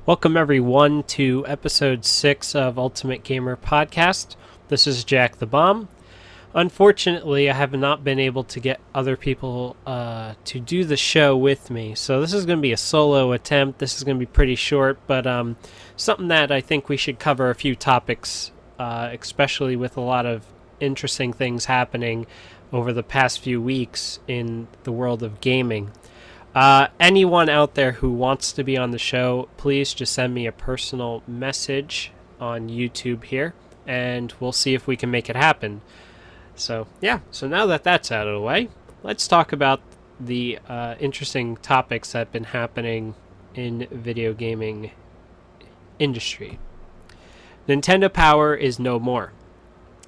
Welcome everyone to episode 6 of Ultimate Gamer Podcast. This is Jack the Bomb. Unfortunately, I have not been able to get other people to do the show with me, so this is going to be a solo attempt. This is going to be pretty short, but something that I think we should cover a few topics, especially with a lot of interesting things happening over the past few weeks in the world of gaming. Anyone out there who wants to be on the show, please just send me a personal message on YouTube here, and we'll see if we can make it happen. So now that that's out of the way, let's talk about the interesting topics that have been happening in video gaming industry. Nintendo Power is no more,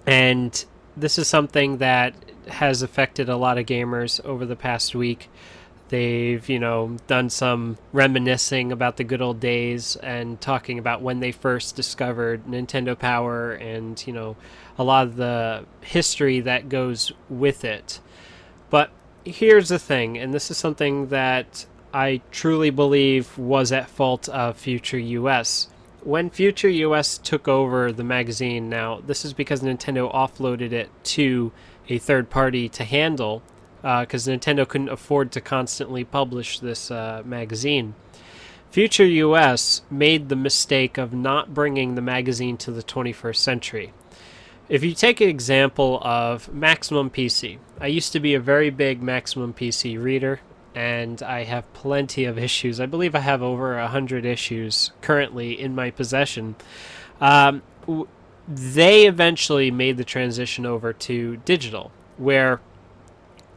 and this is something that has affected a lot of gamers over the past week. They've, done some reminiscing about the good old days and talking about when they first discovered Nintendo Power and, a lot of the history that goes with it. But here's the thing, and this is something that I truly believe was at fault of Future US. When Future US took over the magazine, now this is because Nintendo offloaded it to a third party to handle, because Nintendo couldn't afford to constantly publish this magazine. Future US made the mistake of not bringing the magazine to the 21st century. If you take an example of Maximum PC, I used to be a very big Maximum PC reader, and I have plenty of issues. I believe I have over 100 issues currently in my possession. They eventually made the transition over to digital, where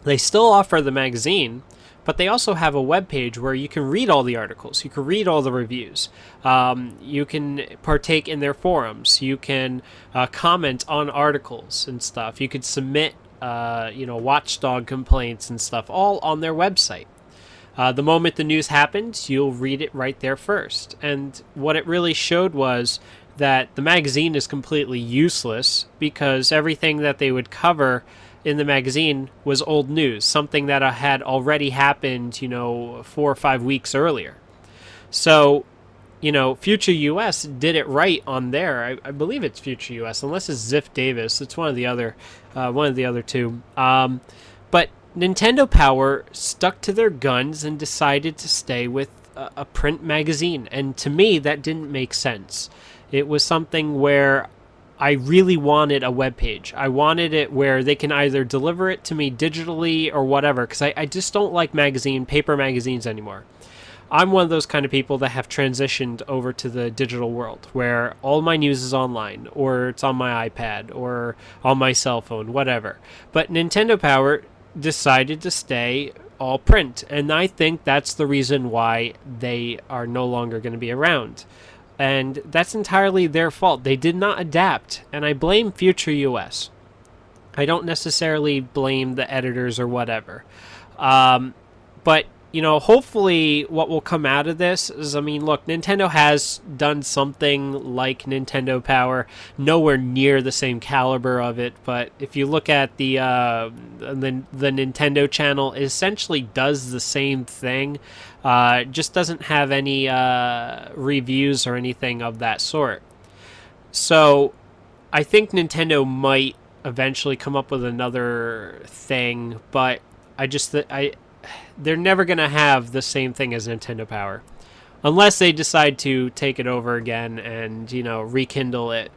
they still offer the magazine, but they also have a web page where you can read all the articles. You can read all the reviews. You can partake in their forums. You can comment on articles and stuff. You could submit, watchdog complaints and stuff, all on their website. The moment the news happens, you'll read it right there first. And what it really showed was that the magazine is completely useless because everything that they would cover in the magazine was old news, something that had already happened, 4 or 5 weeks earlier. So, Future US did it right on there. I believe it's Future US, unless it's Ziff Davis. It's one of the other two. But Nintendo Power stuck to their guns and decided to stay with a print magazine. And to me, that didn't make sense. It was something where I really wanted a web page. I wanted it where they can either deliver it to me digitally or whatever, because I just don't like paper magazines anymore. I'm one of those kind of people that have transitioned over to the digital world, where all my news is online, or it's on my iPad, or on my cell phone, whatever. But Nintendo Power decided to stay all print, and I think that's the reason why they are no longer going to be around. And that's entirely their fault. They did not adapt, and I blame Future US. I don't necessarily blame the editors or whatever. But, hopefully what will come out of this is, look, Nintendo has done something like Nintendo Power, nowhere near the same caliber of it, but if you look at the Nintendo channel, it essentially does the same thing. Just doesn't have any reviews or anything of that sort. So I think Nintendo might eventually come up with another thing, but they're never going to have the same thing as Nintendo Power. Unless they decide to take it over again and, rekindle it.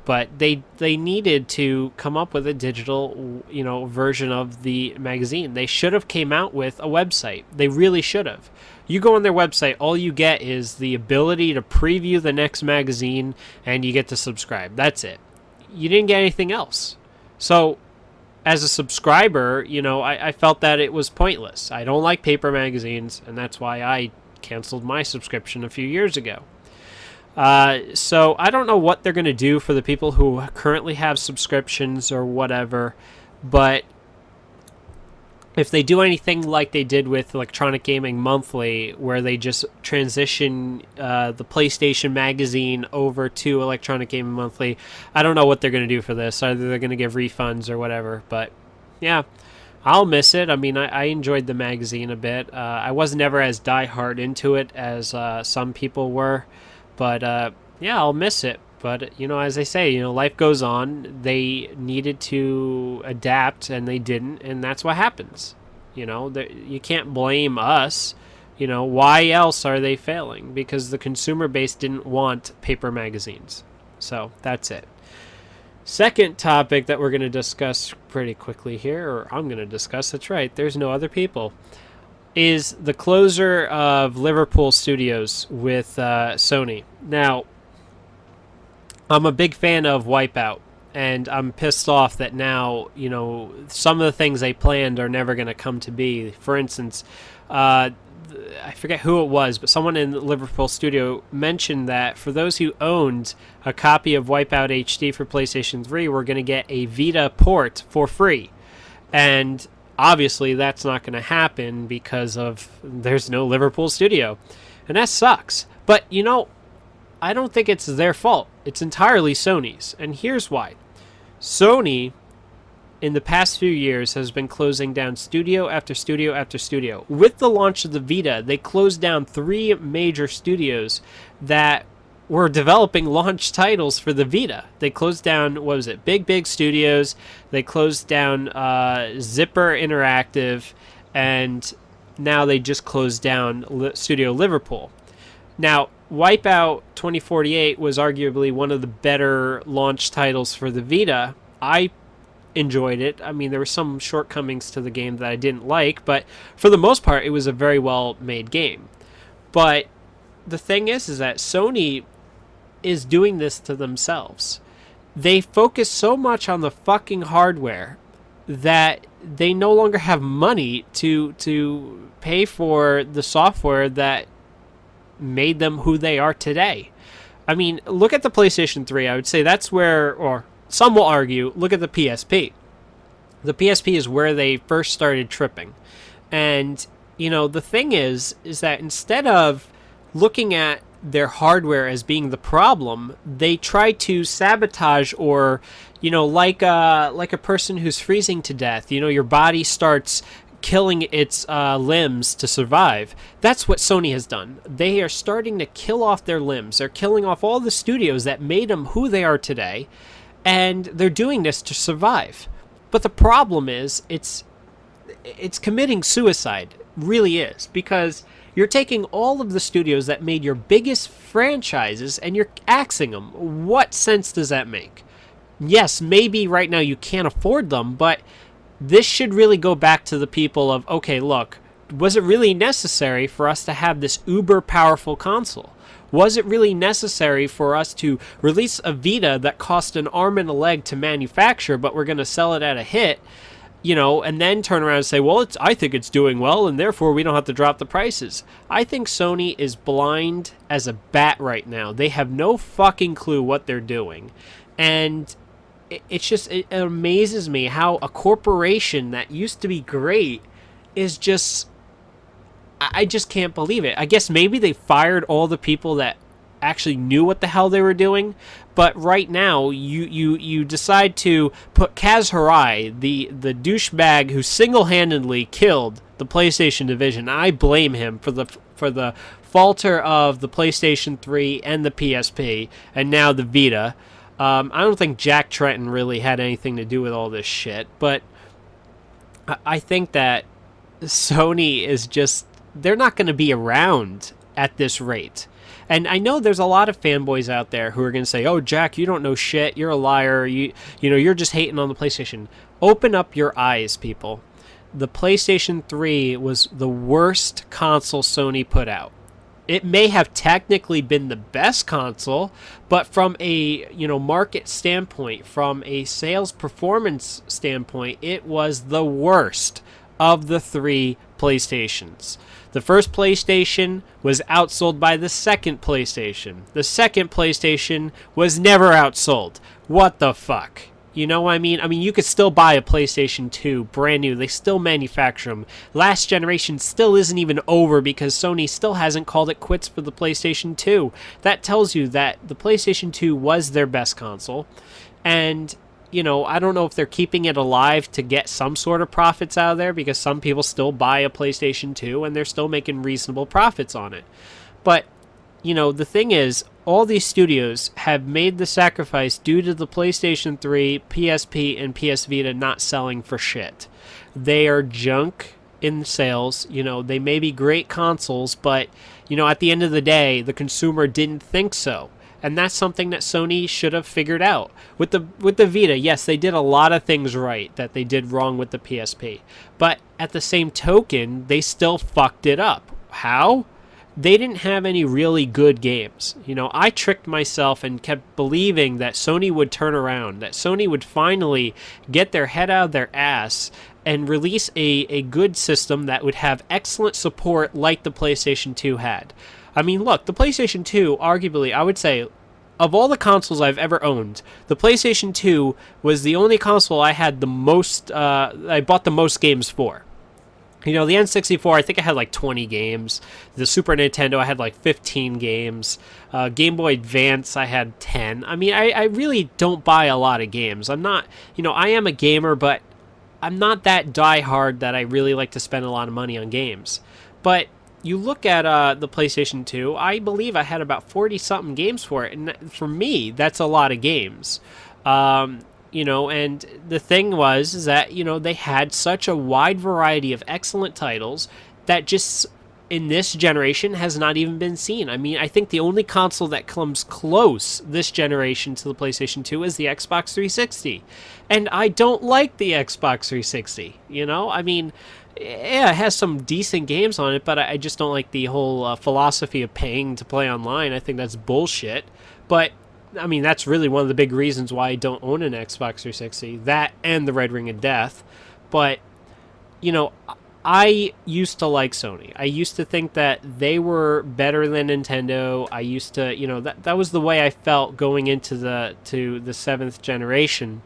But they needed to come up with a digital, version of the magazine. They should have came out with a website. They really should have. You go on their website, all you get is the ability to preview the next magazine, and you get to subscribe. That's it. You didn't get anything else. So, as a subscriber, I felt that it was pointless. I don't like paper magazines, and that's why I canceled my subscription a few years ago. So I don't know what they're going to do for the people who currently have subscriptions or whatever, but if they do anything like they did with Electronic Gaming Monthly, where they just transition the PlayStation magazine over to Electronic Gaming Monthly, I don't know what they're going to do for this. Either they're going to give refunds or whatever, but yeah. I'll miss it. I mean, I enjoyed the magazine a bit. I was never as diehard into it as some people were, but yeah, I'll miss it. But as I say, life goes on. They needed to adapt, and they didn't, and that's what happens. You can't blame us. Why else are they failing? Because the consumer base didn't want paper magazines. So that's it. Second topic that we're going to discuss pretty quickly here, or I'm going to discuss, that's right, there's no other people, is the closure of Liverpool Studios with Sony. Now, I'm a big fan of Wipeout, and I'm pissed off that now, some of the things they planned are never going to come to be. For instance, I forget who it was, but someone in the Liverpool studio mentioned that for those who owned a copy of Wipeout HD for PlayStation 3, we're going to get a Vita port for free. And obviously that's not going to happen because there's no Liverpool studio. And that sucks. But, I don't think it's their fault. It's entirely Sony's. And here's why. Sony, in the past few years, has been closing down studio after studio after studio. With the launch of the Vita, they closed down 3 major studios that were developing launch titles for the Vita. They closed down, what was it, Big Studios. They closed down Zipper Interactive, and now they just closed down Studio Liverpool. Now, Wipeout 2048 was arguably one of the better launch titles for the Vita. I enjoyed it. I mean, there were some shortcomings to the game that I didn't like, but for the most part, it was a very well-made game. But the thing is that Sony is doing this to themselves. They focus so much on the fucking hardware that they no longer have money to pay for the software that made them who they are today. I mean, look at the PlayStation 3. I would say that's where, or some will argue, look at the PSP. The PSP is where they first started tripping. And, the thing is that instead of looking at their hardware as being the problem, they try to sabotage or, like a person who's freezing to death. Your body starts killing its limbs to survive. That's what Sony has done. They are starting to kill off their limbs. They're killing off all the studios that made them who they are today. And they're doing this to survive. But the problem is, it's committing suicide. It really is. Because you're taking all of the studios that made your biggest franchises and you're axing them. What sense does that make? Yes, maybe right now you can't afford them, but this should really go back to the people of, okay, look, was it really necessary for us to have this uber powerful console? Was it really necessary for us to release a Vita that cost an arm and a leg to manufacture, but we're going to sell it at a hit, and then turn around and say, well, I think it's doing well, and therefore we don't have to drop the prices. I think Sony is blind as a bat right now. They have no fucking clue what they're doing. And it amazes me how a corporation that used to be great is just, I just can't believe it. I guess maybe they fired all the people that actually knew what the hell they were doing, but right now you decide to put Kaz Hirai, the douchebag who single-handedly killed the PlayStation division. I blame him for the falter of the PlayStation 3 and the PSP and now the Vita. I don't think Jack Tretton really had anything to do with all this shit, but I think that Sony is just, they're not going to be around at this rate. And I know there's a lot of fanboys out there who are going to say, oh, Jack, you don't know shit, you're a liar, you're just hating on the PlayStation. Open up your eyes, people. The PlayStation 3 was the worst console Sony put out. It may have technically been the best console, but from a market standpoint, from a sales performance standpoint, it was the worst of the 3 PlayStations. The first PlayStation was outsold by the second PlayStation. The second PlayStation was never outsold. What the fuck? You know what I mean? I mean, you could still buy a PlayStation 2 brand new. They still manufacture them. Last generation still isn't even over because Sony still hasn't called it quits for the PlayStation 2. That tells you that the PlayStation 2 was their best console. And, I don't know if they're keeping it alive to get some sort of profits out of there, because some people still buy a PlayStation 2 and they're still making reasonable profits on it. But, the thing is, all these studios have made the sacrifice due to the PlayStation 3, PSP, and PS Vita not selling for shit. They are junk in sales. They may be great consoles, but, at the end of the day, the consumer didn't think so. And that's something that Sony should have figured out. With the Vita, yes, they did a lot of things right that they did wrong with the PSP. But at the same token, they still fucked it up. How? They didn't have any really good games. I tricked myself and kept believing that Sony would turn around, that Sony would finally get their head out of their ass and release a good system that would have excellent support like the PlayStation 2 had. I mean, look, the PlayStation 2, arguably, I would say, of all the consoles I've ever owned, the PlayStation 2 was the only console I had the most, I bought the most games for. The N64, I think I had like 20 games. The Super Nintendo, I had like 15 games. Game Boy Advance, I had 10. I mean, I really don't buy a lot of games. I'm not, I am a gamer, but I'm not that diehard that I really like to spend a lot of money on games. But you look at the PlayStation 2, I believe I had about 40-something games for it. And for me, that's a lot of games. And the thing was that, they had such a wide variety of excellent titles that just in this generation has not even been seen. I mean, I think the only console that comes close this generation to the PlayStation 2 is the Xbox 360. And I don't like the Xbox 360, I mean, yeah, it has some decent games on it, but I just don't like the whole philosophy of paying to play online. I think that's bullshit. But I mean, that's really one of the big reasons why I don't own an Xbox 360. That and the Red Ring of Death. But, I used to like Sony. I used to think that they were better than Nintendo. I used to, that was the way I felt going into the 7th generation.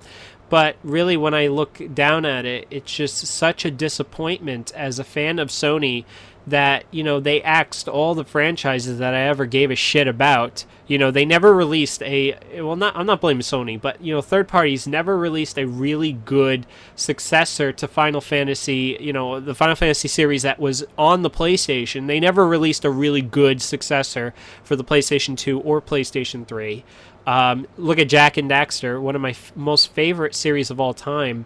But really, when I look down at it, it's just such a disappointment as a fan of Sony that, they axed all the franchises that I ever gave a shit about. They never released I'm not blaming Sony, but, third parties never released a really good successor to Final Fantasy, the Final Fantasy series that was on the PlayStation. They never released a really good successor for the PlayStation 2 or PlayStation 3. Look at Jak and Daxter, one of my most favorite series of all time.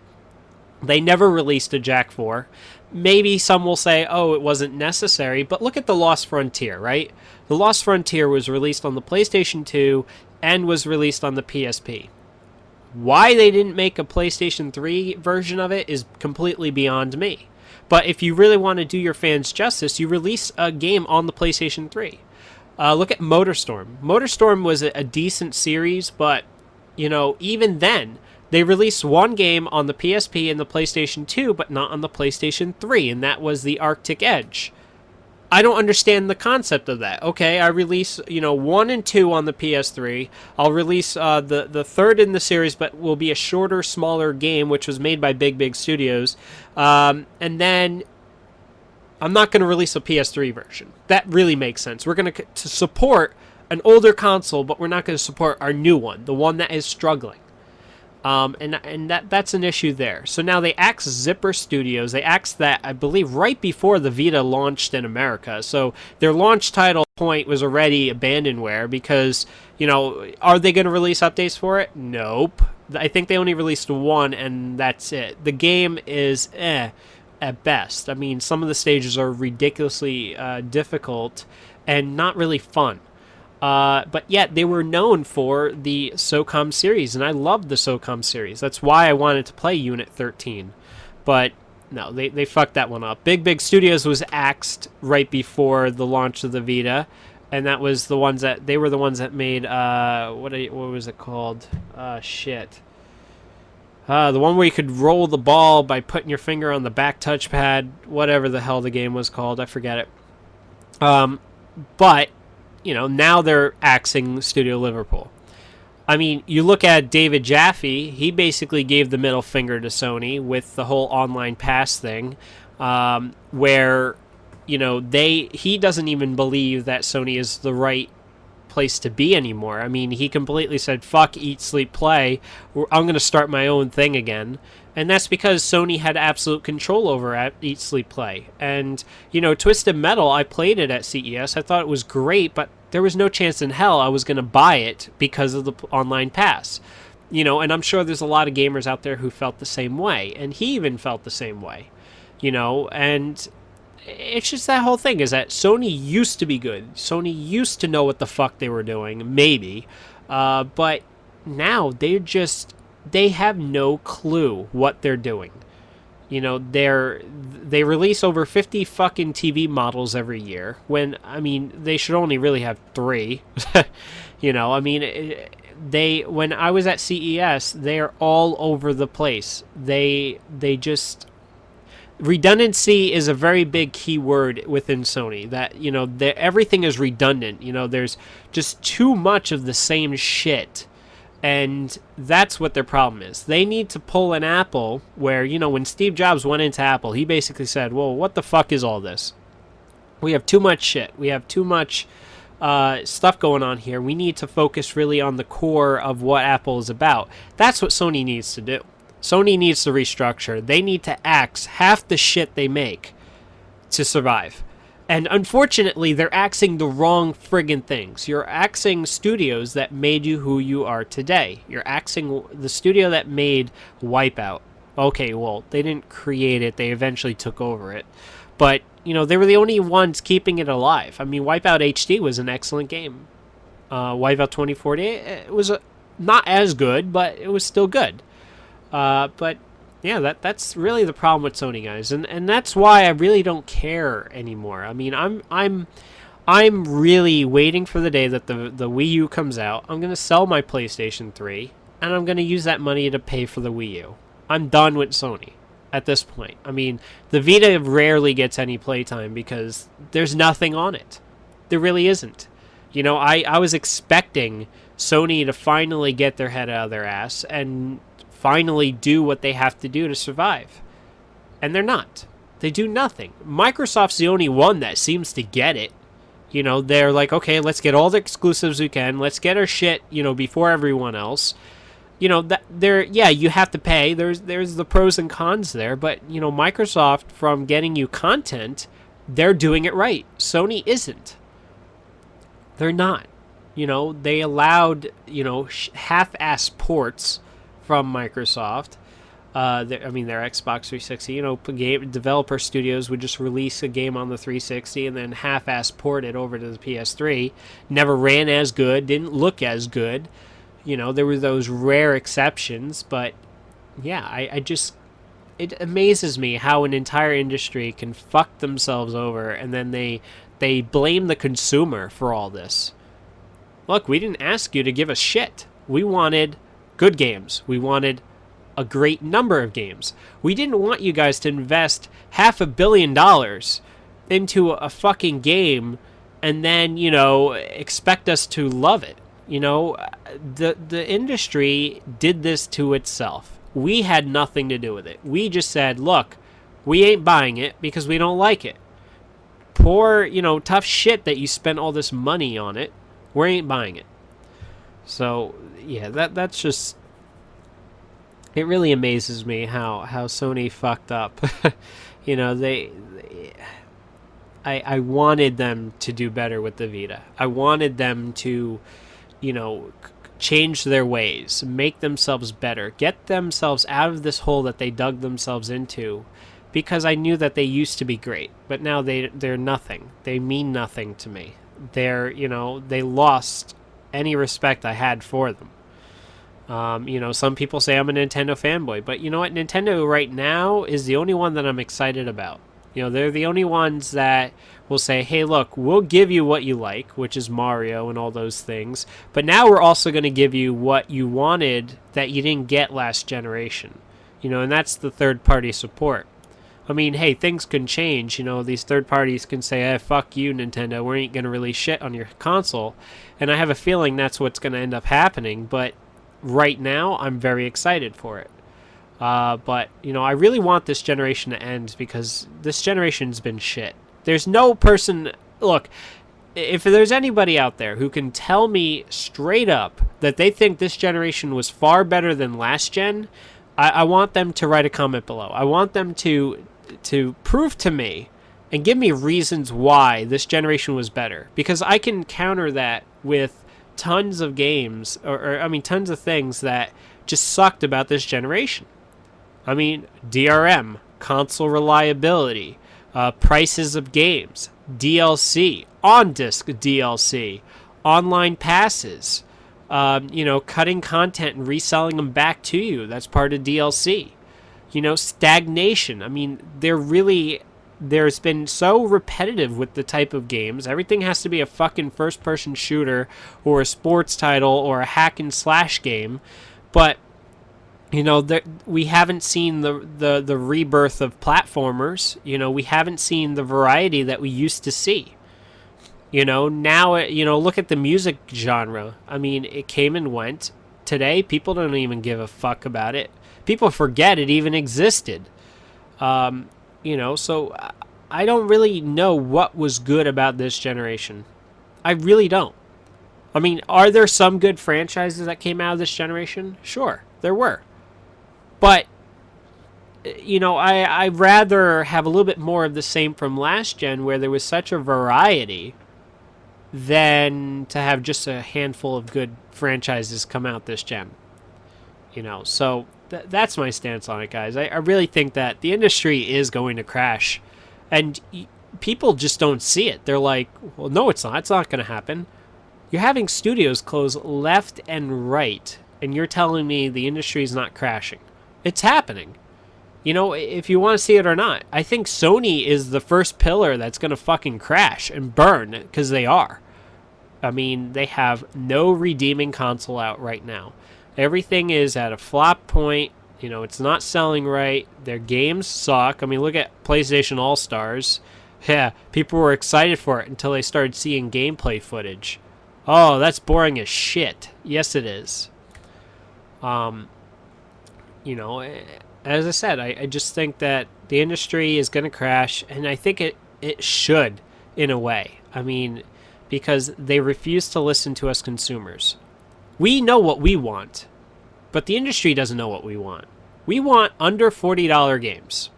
They never released a Jak 4. Maybe some will say, oh, it wasn't necessary, but look at The Lost Frontier, right? The Lost Frontier was released on the PlayStation 2 and was released on the PSP. Why they didn't make a PlayStation 3 version of it is completely beyond me. But if you really want to do your fans justice, you release a game on the PlayStation 3. Look at MotorStorm. MotorStorm was a decent series, but, even then, they released one game on the PSP and the PlayStation 2, but not on the PlayStation 3, and that was the Arctic Edge. I don't understand the concept of that. Okay, I release, 1 and 2 on the PS3. I'll release the third in the series, but will be a shorter, smaller game, which was made by Big Studios. And then I'm not going to release a PS3 version. That really makes sense. We're going to support an older console, but we're not going to support our new one, the one that is struggling. And that's an issue there. So now they axed Zipper Studios. They axed that, I believe, right before the Vita launched in America. So their launch title point was already abandonware because, are they going to release updates for it? Nope. I think they only released one, and that's it. The game is at best. I mean, some of the stages are ridiculously difficult and not really fun. But yet they were known for the SOCOM series, and I loved the SOCOM series. That's why I wanted to play Unit 13. But no, they fucked that one up. Big Studios was axed right before the launch of the Vita, and that was they were the ones that made what was it called? The one where you could roll the ball by putting your finger on the back touchpad, whatever the hell the game was called, I forget it. But now they're axing Studio Liverpool. I mean, you look at David Jaffe, he basically gave the middle finger to Sony with the whole online pass thing, where, he doesn't even believe that Sony is the right place to be anymore. I mean, he completely said, fuck Eat, Sleep, Play. I'm going to start my own thing again. And that's because Sony had absolute control over at Eat, Sleep, Play. And, Twisted Metal, I played it at CES. I thought it was great, but there was no chance in hell I was going to buy it because of the online pass. And I'm sure there's a lot of gamers out there who felt the same way. And he even felt the same way. And it's just that whole thing is that Sony used to be good. Sony used to know what the fuck they were doing, maybe. But now they have no clue what they're doing. They release over 50 fucking TV models every year when, I mean, they should only really have 3. When I was at CES, they're all over the place. They just... Redundancy is a very big key word within Sony. That, everything is redundant. There's just too much of the same shit. And that's what their problem is. They need to pull an Apple where, when Steve Jobs went into Apple, he basically said, well, what the fuck is all this? We have too much shit. We have too much stuff going on here. We need to focus really on the core of what Apple is about. That's what Sony needs to do. Sony needs to restructure. They need to axe half the shit they make to survive. And unfortunately, they're axing the wrong friggin' things. You're axing studios that made you who you are today. You're axing the studio that made Wipeout. Okay, well, they didn't create it. They eventually took over it. But, they were the only ones keeping it alive. I mean, Wipeout HD was an excellent game. Wipeout 2040, it was not as good, but it was still good. But yeah, that's really the problem with Sony, guys, and that's why I really don't care anymore. I mean, I'm really waiting for the day that the Wii U comes out. I'm gonna sell my PlayStation 3, and I'm gonna use that money to pay for the Wii U. I'm done with Sony at this point. I mean, the Vita rarely gets any playtime because there's nothing on it. There really isn't. I was expecting Sony to finally get their head out of their ass and finally do what they have to do to survive. And they're not. They do nothing. Microsoft's the only one that seems to get it. They're like, okay, let's get all the exclusives we can. Let's get our shit, before everyone else. You have to pay. There's the pros and cons there. But, Microsoft, from getting you content, they're doing it right. Sony isn't. They're not. They allowed, half-ass ports from Microsoft. Their Xbox 360, game developer studios would just release a game on the 360 and then half-ass port it over to the PS3. Never ran as good, didn't look as good. There were those rare exceptions, but yeah, it amazes me how an entire industry can fuck themselves over and then they blame the consumer for all this. Look, we didn't ask you to give us shit. We wanted good games. We wanted a great number of games. We didn't want you guys to invest $500 million into a fucking game and then, expect us to love it. The industry did this to itself. We had nothing to do with it. We just said, look, we ain't buying it because we don't like it. Poor, tough shit that you spent all this money on it. We ain't buying it. So, yeah, that's just... It really amazes me how Sony fucked up. I wanted them to do better with the Vita. I wanted them to, change their ways, make themselves better, get themselves out of this hole that they dug themselves into, because I knew that they used to be great, but now they're nothing. They mean nothing to me. They lost any respect I had for them. Some people say I'm a Nintendo fanboy, but you know what? Nintendo right now is the only one that I'm excited about. They're the only ones that will say, hey, look, we'll give you what you like, which is Mario and all those things, but now we're also going to give you what you wanted that you didn't get last generation. And that's the third-party support. I mean, hey, things can change. These third parties can say, hey, fuck you, Nintendo. We ain't going to release shit on your console. And I have a feeling that's what's going to end up happening. But right now, I'm very excited for it. But I really want this generation to end because this generation's been shit. There's no person... Look, if there's anybody out there who can tell me straight up that they think this generation was far better than last gen, I want them to write a comment below. I want them to prove to me and give me reasons why this generation was better, because I can counter that with tons of games, or I mean tons of things that just sucked about this generation. I mean, DRM, console reliability, prices of games, DLC, on-disc DLC, online passes, cutting content and reselling them back to you. That's part of DLC. Stagnation. I mean, there's been so repetitive with the type of games. Everything has to be a fucking first-person shooter or a sports title or a hack and slash game. But we haven't seen the rebirth of platformers. We haven't seen the variety that we used to see. Now, look at the music genre. I mean, it came and went. Today, people don't even give a fuck about it. People forget it even existed. So I don't really know what was good about this generation. I really don't. I mean, are there some good franchises that came out of this generation? Sure, there were. But, I'd rather have a little bit more of the same from last gen, where there was such a variety, than to have just a handful of good franchises come out this gen. So that's my stance on it, guys. I really think that the industry is going to crash. And people just don't see it. They're like, well, no, it's not. It's not going to happen. You're having studios close left and right, and you're telling me the industry is not crashing. It's happening. If you want to see it or not. I think Sony is the first pillar that's going to fucking crash and burn, because they are. I mean, they have no redeeming console out right now. Everything is at a flop point. It's not selling right. Their games suck. I mean, look at PlayStation All-Stars. Yeah, people were excited for it until they started seeing gameplay footage. Oh, that's boring as shit. Yes, it is. As I said, I just think that the industry is going to crash, and I think it should, in a way. I mean, because they refuse to listen to us consumers. We know what we want, but the industry doesn't know what we want. We want under $40 games.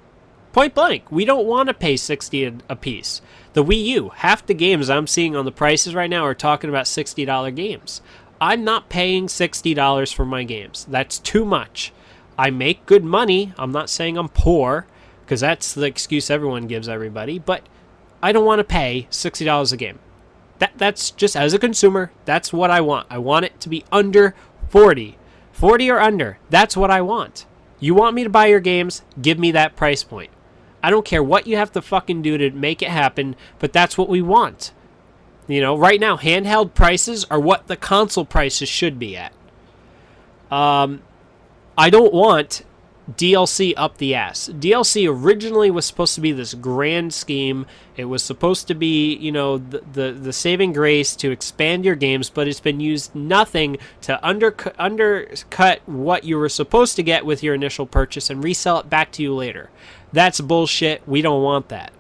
Point blank, we don't want to pay $60 a piece. The Wii U, half the games I'm seeing on the prices right now are talking about $60 games. I'm not paying $60 for my games. That's too much. I make good money. I'm not saying I'm poor, because that's the excuse everyone gives everybody, but I don't want to pay $60 a game. That's just, as a consumer, that's what I want. I want it to be under 40. 40 or under. That's what I want. You want me to buy your games? Give me that price point. I don't care what you have to fucking do to make it happen, but that's what we want. Right now, handheld prices are what the console prices should be at. I don't want DLC up the ass. DLC originally was supposed to be this grand scheme. It was supposed to be, the saving grace to expand your games, but it's been used nothing to undercut what you were supposed to get with your initial purchase and resell it back to you later. That's bullshit. We don't want that.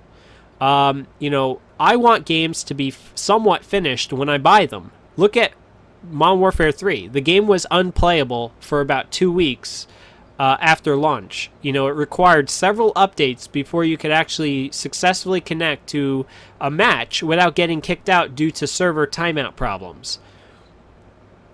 I want games to be somewhat finished when I buy them. Look at Modern Warfare 3. The game was unplayable for about 2 weeks after launch. It required several updates before you could actually successfully connect to a match without getting kicked out due to server timeout problems.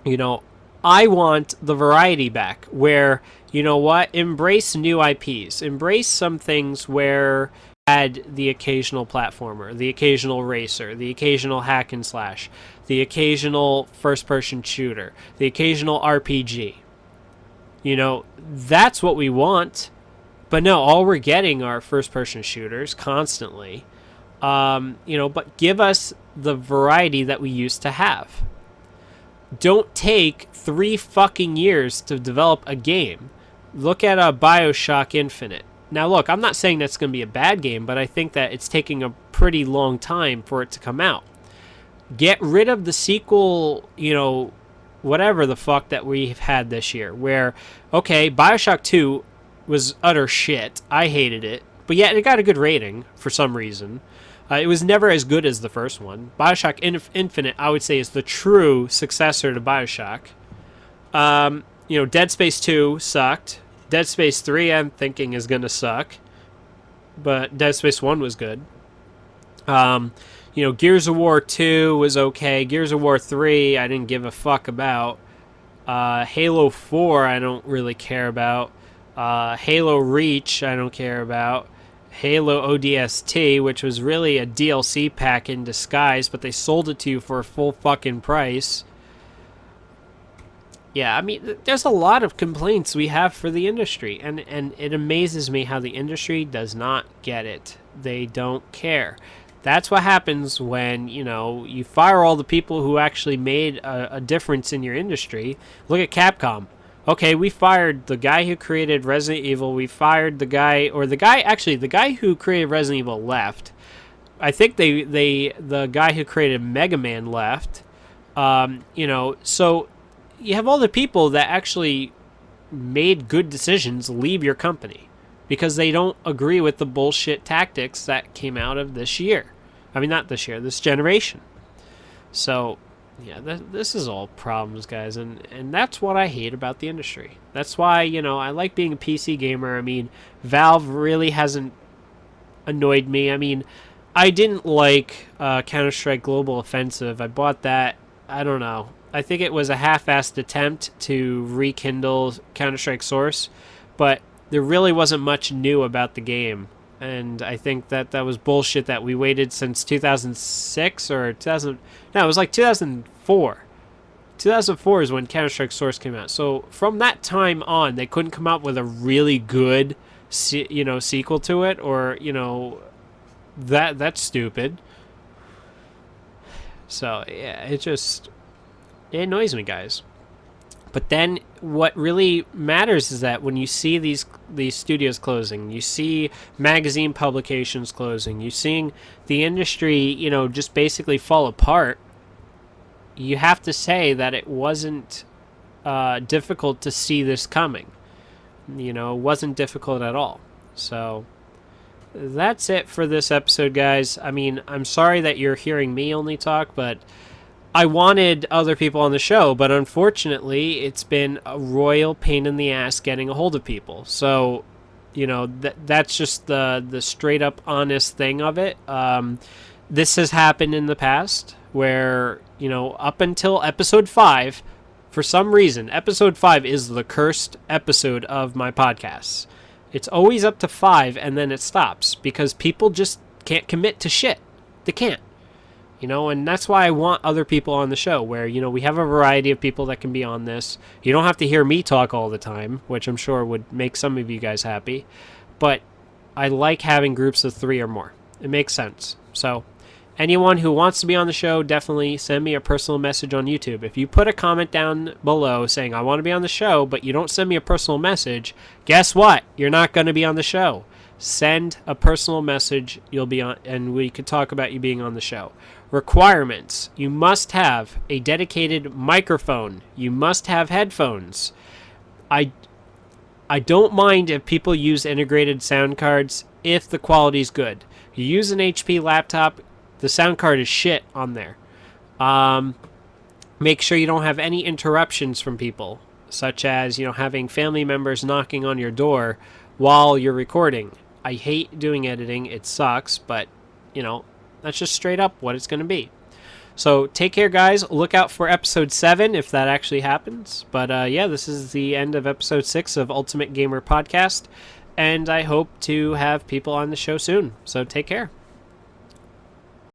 I want the variety back where, embrace new IPs. Embrace some things where add the occasional platformer, the occasional racer, the occasional hack and slash, the occasional first-person shooter, the occasional RPG. That's what we want. But no, all we're getting are first-person shooters constantly. But give us the variety that we used to have. Don't take 3 fucking years to develop a game. Look at BioShock Infinite. Now, look, I'm not saying that's going to be a bad game, but I think that it's taking a pretty long time for it to come out. Get rid of the sequel, whatever the fuck that we've had this year, where, okay, BioShock 2 was utter shit. I hated it. But yet it got a good rating for some reason. It was never as good as the first one. Bioshock Infinite, I would say, is the true successor to Bioshock. Dead Space 2 sucked. Dead Space 3, I'm thinking, is going to suck. But Dead Space 1 was good. Gears of War 2 was okay. Gears of War 3, I didn't give a fuck about. Halo 4, I don't really care about. Halo Reach, I don't care about. Halo ODST, which was really a DLC pack in disguise, but they sold it to you for a full fucking price. Yeah, I mean, there's a lot of complaints we have for the industry, and it amazes me how the industry does not get it. They don't care. That's what happens when, you fire all the people who actually made a difference in your industry. Look at Capcom. Okay, we fired the guy who created Resident Evil. We fired the guy who created Resident Evil left. I think the guy who created Mega Man left. So you have all the people that actually made good decisions leave your company because they don't agree with the bullshit tactics that came out of this year. I mean, not this year, this generation. So, yeah, this is all problems, guys, and that's what I hate about the industry. That's why, I like being a PC gamer. I mean, Valve really hasn't annoyed me. I mean, I didn't like Counter-Strike Global Offensive. I bought that, I don't know. I think it was a half-assed attempt to rekindle Counter-Strike Source, but there really wasn't much new about the game. And I think that was bullshit that we waited since 2006 or 2000. No, it was like 2004. 2004 is when Counter-Strike Source came out. So from that time on, they couldn't come up with a really good, sequel to it, or that's stupid. So yeah, it annoys me, guys. But then what really matters is that when you see these studios closing, you see magazine publications closing, you're seeing the industry, just basically fall apart, you have to say that it wasn't difficult to see this coming. It wasn't difficult at all. So that's it for this episode, guys. I mean, I'm sorry that you're hearing me only talk, but I wanted other people on the show, but unfortunately, it's been a royal pain in the ass getting a hold of people. So, that's just the straight up honest thing of it. This has happened in the past where, up until episode 5, for some reason, episode 5 is the cursed episode of my podcasts. It's always up to 5 and then it stops because people just can't commit to shit. They can't. And that's why I want other people on the show where, we have a variety of people that can be on this. You don't have to hear me talk all the time, which I'm sure would make some of you guys happy. But I like having groups of 3 or more. It makes sense. So anyone who wants to be on the show, definitely send me a personal message on YouTube. If you put a comment down below saying, I want to be on the show, but you don't send me a personal message, guess what? You're not going to be on the show. Send a personal message, you'll be on, and we could talk about you being on the show. Requirements. You must have a dedicated microphone. You must have headphones. I don't mind if people use integrated sound cards if the quality's good. You use an HP laptop, the sound card is shit on there. Make sure you don't have any interruptions from people, such as, having family members knocking on your door while you're recording. I hate doing editing. It sucks, but, that's just straight up what it's going to be. So take care, guys. Look out for episode 7 if that actually happens. But this is the end of episode 6 of Ultimate Gamer Podcast. And I hope to have people on the show soon. So take care.